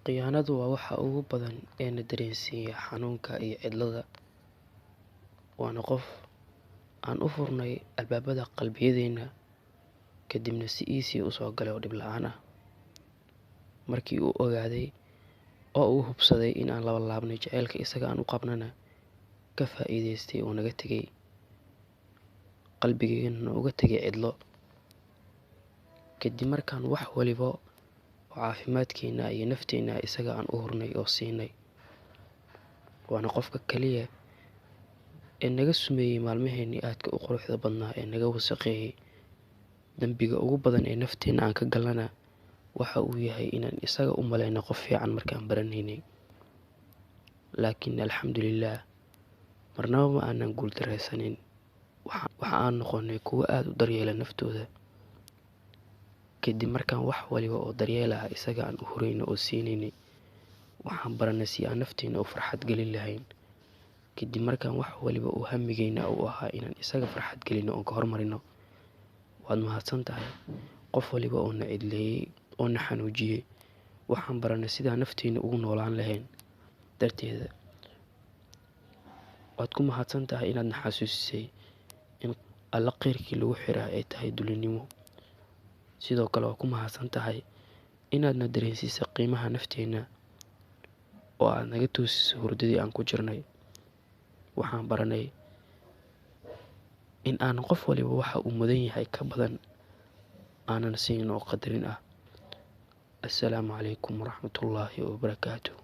Khiyaanadu waa waxa ugu badan ee na dareensiiya xanuunka iyo cidlada. Waana qof aan u furnay albaabada qalbiyadeena, kadibna si easy u soo galay oo dhib la'aan ah. Markii uu ogaaday oo uu hubsaday in aan laabnay jaceylka isaga aan u qabnana, ka faa'iidaystay oo naga tegay qalbigeena uga tegay cidlo. Kadib markaan wax waliba oo caafimaadkeena iyo nafteena isaga aan u hurnay oo siinay. Waana qofka kaliya ee naga sumeeyay maalmaheenii aadka u quruxda badnaa, ee naga wasakheeyay dambiga ugu badan ee nafteena aan ka galnana waxa uu yahay inaan isaga u malayno qof fiican markaan baranaynay. Laakiin alxamdulillaah, marnaba ma aanan guuldareysanin. Waxa aan noqonay kuwo aad u daryeela naftooda. Kadib markaan wax waliba oo daryeel ah isaga aan u hurayno oo siinaynay, waxaan baranay si aan nafteena u farxad gelin lahayn. Kadib markaan wax waliba oo hamigeyna u ahaa inaan isaga farxad gelino oo ka hormarino. Waad mahadsantahay qof waliba oo na cidleeyay oo na xanuujiyay. Waxaan baranay sidaan nafteena ugu noolaan lahayn darteeda. Waad ku mahadsantahay inaad na xasuusisay in alla khayrkii lagu xiraa ay tahay dulinimo. Sidoo kale waa ku mahadsantahay inaad na dareensiisay qiimaha nafteena oo aad naga toosisay hurdadii aan ku jirnay. Waxaan baranay in aan qof waliba waxa uu mudan yahay ka badan aanan siin oo qadarin ah. Assalaamu calaykum waraxmatullaahi wabarakaatuh.